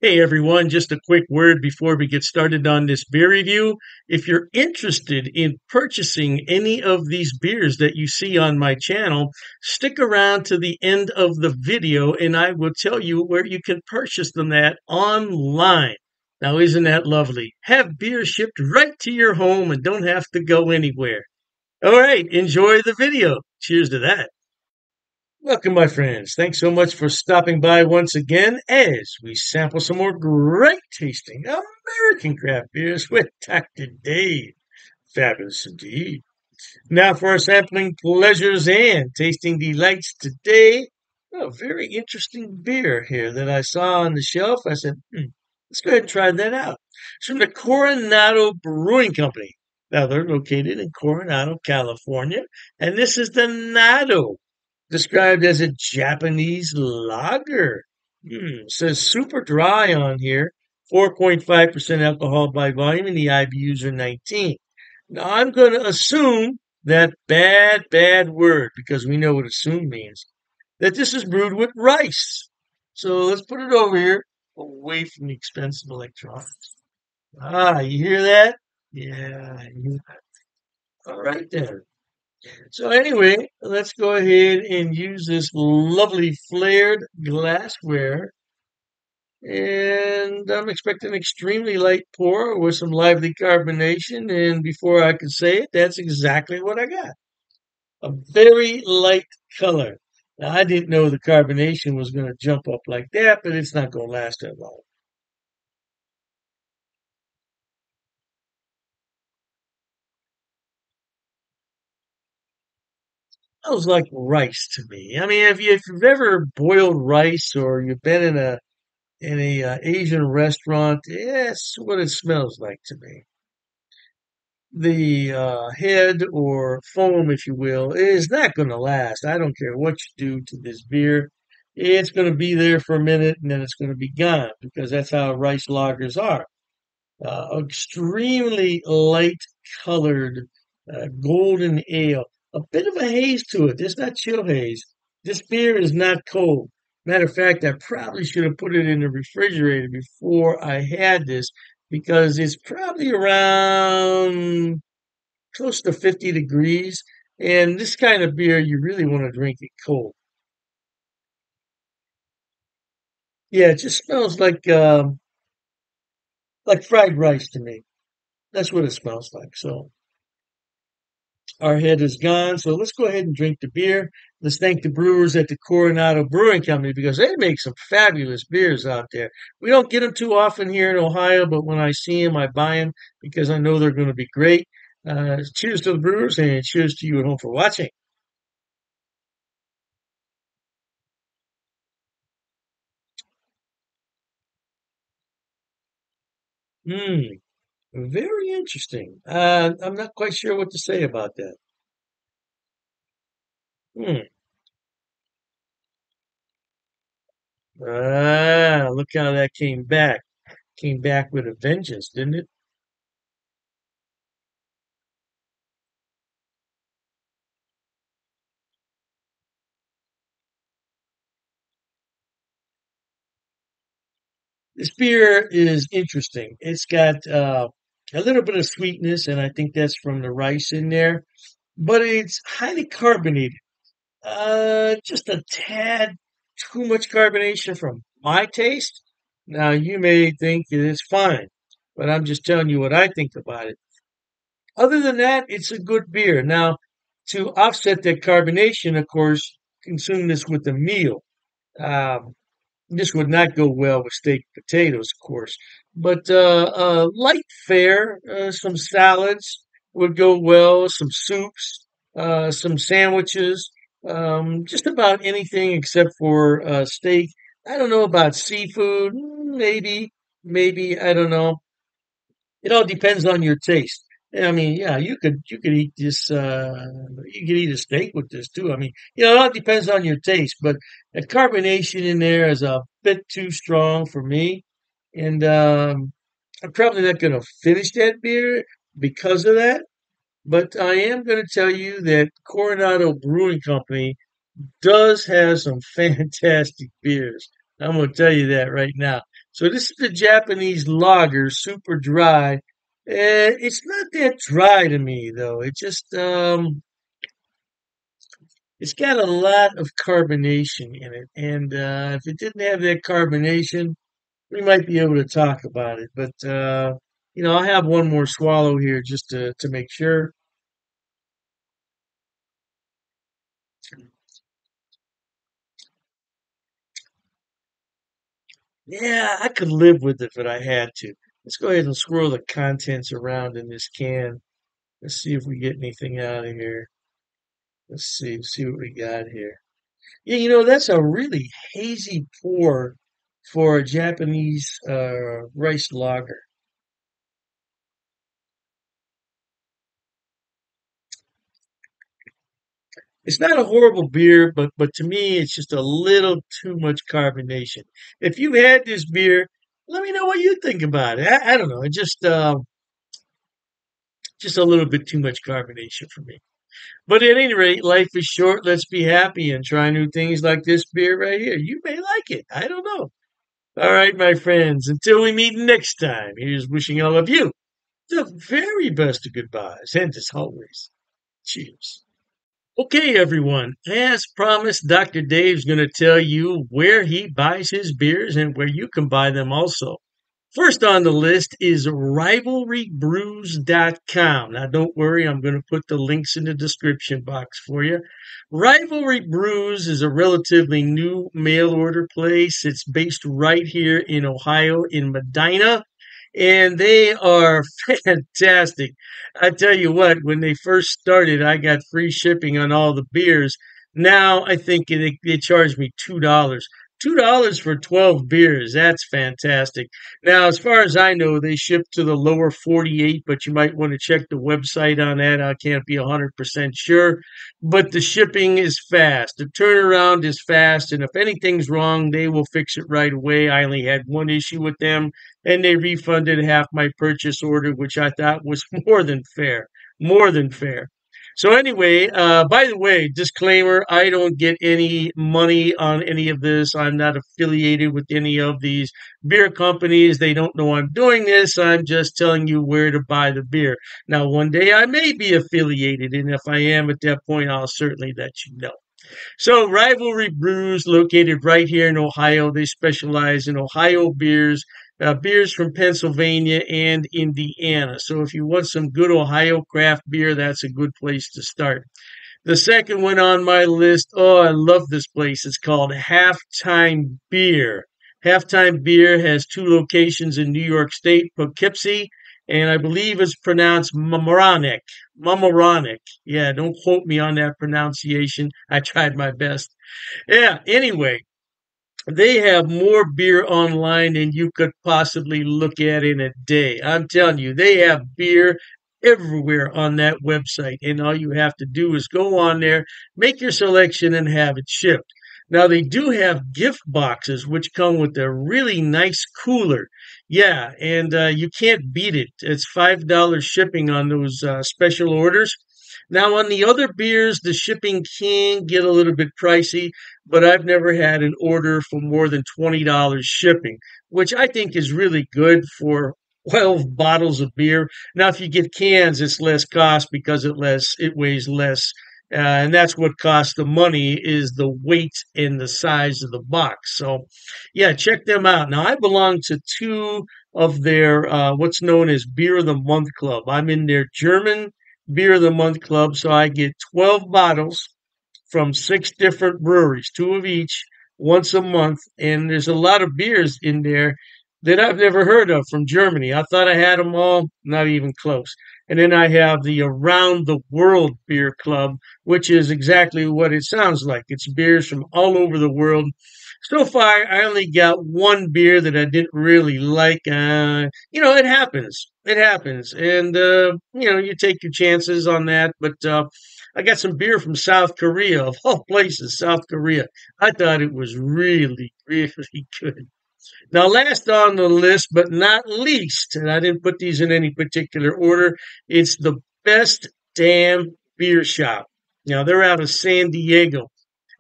Hey everyone, just a quick word before we get started on this beer review. If you're interested in purchasing any of these beers that you see on my channel, stick around to the end of the video and I will tell you where you can purchase them at online. Now, isn't that lovely? Have beer shipped right to your home and don't have to go anywhere. All right, enjoy the video. Cheers to that. Welcome, my friends. Thanks so much for stopping by once again as we sample some more great tasting American craft beers with Dr. Dave. Fabulous indeed. Now for our sampling pleasures and tasting delights today. A very interesting beer here that I saw on the shelf. I said, let's go ahead and try that out. It's from the Coronado Brewing Company. Now they're located in Coronado, California, and this is the Nado, described as a Japanese lager. Says super dry on here, 4.5% alcohol by volume, and the IBUs are 19. Now I'm going to assume that bad word, because we know what assume means, that this is brewed with rice. So let's put it over here, away from the expensive electronics. Ah, you hear that? Yeah, you hear that. All right then. So anyway, let's go ahead and use this lovely flared glassware. And I'm expecting an extremely light pour with some lively carbonation. And before I can say it, that's exactly what I got. A very light color. Now, I didn't know the carbonation was going to jump up like that, but it's not going to last that long. Smells like rice to me. I mean, if you've ever boiled rice or you've been in a Asian restaurant, that's what it smells like to me. The head or foam, if you will, is not going to last. I don't care what you do to this beer. It's going to be there for a minute and then it's going to be gone because that's how rice lagers are. Extremely light colored golden ale. A bit of a haze to it. There's not chill haze. This beer is not cold. Matter of fact, I probably should have put it in the refrigerator before I had this because it's probably around close to 50 degrees. And this kind of beer, you really want to drink it cold. Yeah, it just smells like fried rice to me. That's what it smells like. So our head is gone. So let's go ahead and drink the beer. Let's thank the brewers at the Coronado Brewing Company because they make some fabulous beers out there. We don't get them too often here in Ohio, but when I see them, I buy them because I know they're going to be great. Cheers to the brewers and cheers to you at home for watching. Hmm, very interesting. I'm not quite sure what to say about that. Hmm. Look how that came back. Came back with a vengeance, didn't it? This beer is interesting. It's got a little bit of sweetness, and I think that's from the rice in there, but it's highly carbonated. Just a tad too much carbonation from my taste. Now, you may think that it's fine, but I'm just telling you what I think about it. Other than that, it's a good beer. Now, to offset that carbonation, of course, consume this with a meal. Um, this would not go well with steak and potatoes, of course, but light fare, some salads would go well, some soups, some sandwiches, just about anything except for steak. I don't know about seafood, maybe, I don't know. It all depends on your taste. I mean, yeah, you could eat this. You could eat a steak with this too. I mean, it all depends on your taste. But the carbonation in there is a bit too strong for me, and I'm probably not going to finish that beer because of that. But I am going to tell you that Coronado Brewing Company does have some fantastic beers. I'm going to tell you that right now. So this is the Japanese lager, super dry. It's not that dry to me though. It's got a lot of carbonation in it, and if it didn't have that carbonation, we might be able to talk about it. But I'll have one more swallow here just to make sure. Yeah, I could live with it if I had to. Let's go ahead and swirl the contents around in this can. Let's see if we get anything out of here. Let's see what we got here. Yeah, that's a really hazy pour for a Japanese rice lager. It's not a horrible beer, but to me, it's just a little too much carbonation. If you had this beer, let me know what you think about it. I don't know. It just a little bit too much carbonation for me. But at any rate, life is short. Let's be happy and try new things like this beer right here. You may like it. I don't know. All right, my friends. Until we meet next time, here's wishing all of you the very best of goodbyes. And as always, cheers. Okay, everyone. As promised, Dr. Dave's going to tell you where he buys his beers and where you can buy them also. First on the list is rivalrybrews.com. Now, don't worry, I'm going to put the links in the description box for you. Rivalry Brews is a relatively new mail order place. It's based right here in Ohio, in Medina, and they are fantastic. I tell you what, when they first started, I got free shipping on all the beers. Now I think they charge me $2. $2 for 12 beers. That's fantastic. Now, as far as I know, they ship to the lower 48, but you might want to check the website on that. I can't be 100% sure. But the shipping is fast. The turnaround is fast. And if anything's wrong, they will fix it right away. I only had one issue with them, and they refunded half my purchase order, which I thought was more than fair. More than fair. So anyway, by the way, disclaimer, I don't get any money on any of this. I'm not affiliated with any of these beer companies. They don't know I'm doing this. I'm just telling you where to buy the beer. Now, one day I may be affiliated, and if I am at that point, I'll certainly let you know. So, Rivalry Brews, located right here in Ohio, they specialize in Ohio beers, beers from Pennsylvania and Indiana. So, if you want some good Ohio craft beer, that's a good place to start. The second one on my list, oh, I love this place. It's called Halftime Beer. Halftime Beer has two locations in New York State, Poughkeepsie, and I believe it's pronounced Mamaroneck. Mamaroneck. Yeah, don't quote me on that pronunciation. I tried my best. Yeah, anyway, they have more beer online than you could possibly look at in a day. I'm telling you, they have beer everywhere on that website. And all you have to do is go on there, make your selection, and have it shipped. Now, they do have gift boxes, which come with a really nice cooler. Yeah, and you can't beat it. It's $5 shipping on those special orders. Now, on the other beers, the shipping can get a little bit pricey, but I've never had an order for more than $20 shipping, which I think is really good for 12 bottles of beer. Now, if you get cans, it's less cost because it weighs less. And that's what costs the money is the weight and the size of the box. So, yeah, check them out. Now, I belong to two of their what's known as Beer of the Month Club. I'm in their German Beer of the Month Club, so I get 12 bottles from six different breweries, two of each, once a month. And there's a lot of beers in there that I've never heard of from Germany. I thought I had them all, not even close. And then I have the Around the World Beer Club, which is exactly what it sounds like. It's beers from all over the world. So far, I only got one beer that I didn't really like. It happens. It happens. And, you take your chances on that. But I got some beer from South Korea, of all places, South Korea. I thought it was really, really good. Now, last on the list, but not least, and I didn't put these in any particular order, it's the Best Damn Beer Shop. Now, they're out of San Diego.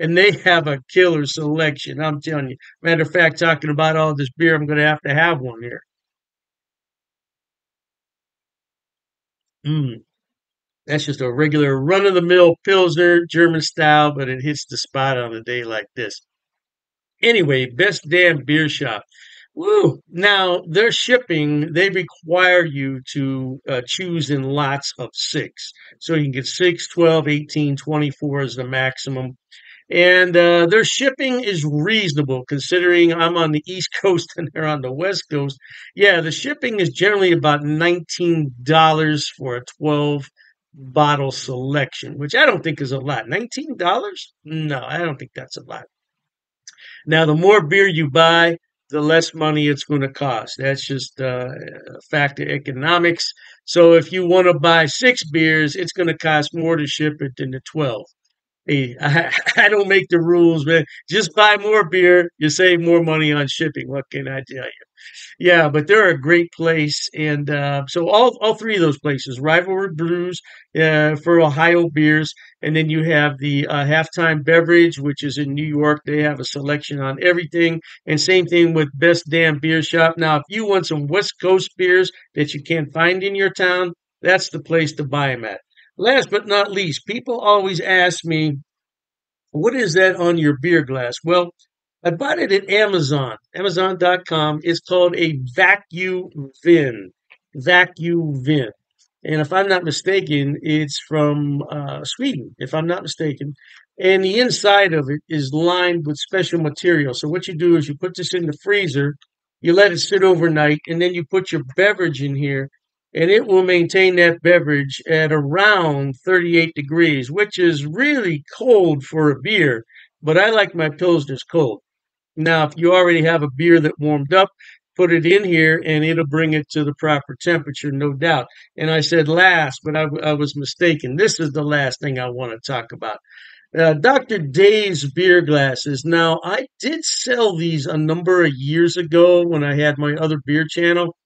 and they have a killer selection. I'm telling you. Matter of fact, talking about all this beer, I'm going to have one here. Mm, that's just a regular run of the mill Pilsner, German style, but it hits the spot on a day like this. Anyway, best damn beer shop. Woo! Now, their shipping, they require you to choose in lots of six. So you can get 6, 12, 18, 24 is the maximum. And their shipping is reasonable considering I'm on the East Coast and they're on the West Coast. Yeah, the shipping is generally about $19 for a 12 bottle selection, which I don't think is a lot. $19? No, I don't think that's a lot. Now, the more beer you buy, the less money it's going to cost. That's just a fact of economics. So if you want to buy six beers, it's going to cost more to ship it than the 12. Hey, I don't make the rules, man. Just buy more beer. You save more money on shipping. What can I tell you? Yeah, but they're a great place, and so all three of those places, Rivalry Brews for Ohio beers, and then you have the Halftime Beverage, which is in New York. They have a selection on everything, and same thing with Best Damn Beer Shop. Now, if you want some West Coast beers that you can't find in your town, that's the place to buy them at. Last but not least, people always ask me, what is that on your beer glass? Well, I bought it at Amazon, Amazon.com. It's called a vacuum vin. Vacuum vin. And if I'm not mistaken, it's from Sweden, if I'm not mistaken. And the inside of it is lined with special material. So what you do is you put this in the freezer, you let it sit overnight, and then you put your beverage in here, and it will maintain that beverage at around 38 degrees, which is really cold for a beer. But I like my pilsners cold. Now, if you already have a beer that warmed up, put it in here and it'll bring it to the proper temperature, no doubt. And I said last, but I was mistaken. This is the last thing I want to talk about. Dr. Dave's beer glasses. Now, I did sell these a number of years ago when I had my other beer channel.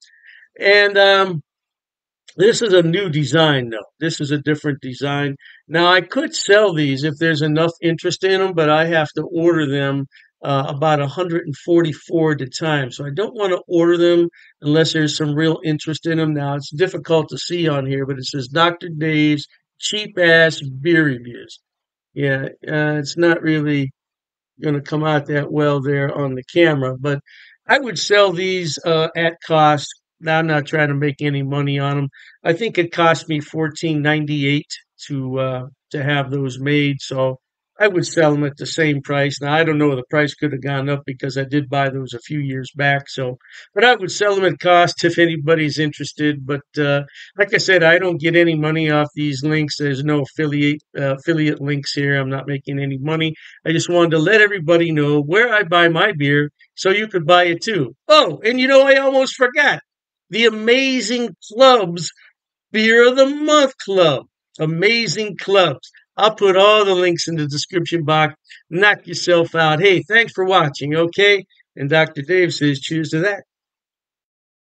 And this is a new design, though. This is a different design. Now, I could sell these if there's enough interest in them, but I have to order them about 144 at a time. So I don't want to order them unless there's some real interest in them. Now, it's difficult to see on here, but it says Dr. Dave's cheap ass beer reviews. Yeah, it's not really going to come out that well there on the camera. But I would sell these at cost. Now I'm not trying to make any money on them. I think it cost me 14.98 to have those made. So I would sell them at the same price. Now I don't know, the price could have gone up because I did buy those a few years back. So, but I would sell them at cost if anybody's interested. But like I said, I don't get any money off these links. There's no affiliate links here. I'm not making any money. I just wanted to let everybody know where I buy my beer so you could buy it too. Oh, and you know, I almost forgot the Amazing Clubs Beer of the Month Club. Amazing Clubs. I'll put all the links in the description box. Knock yourself out. Hey, thanks for watching, okay? And Dr. Dave says cheers to that.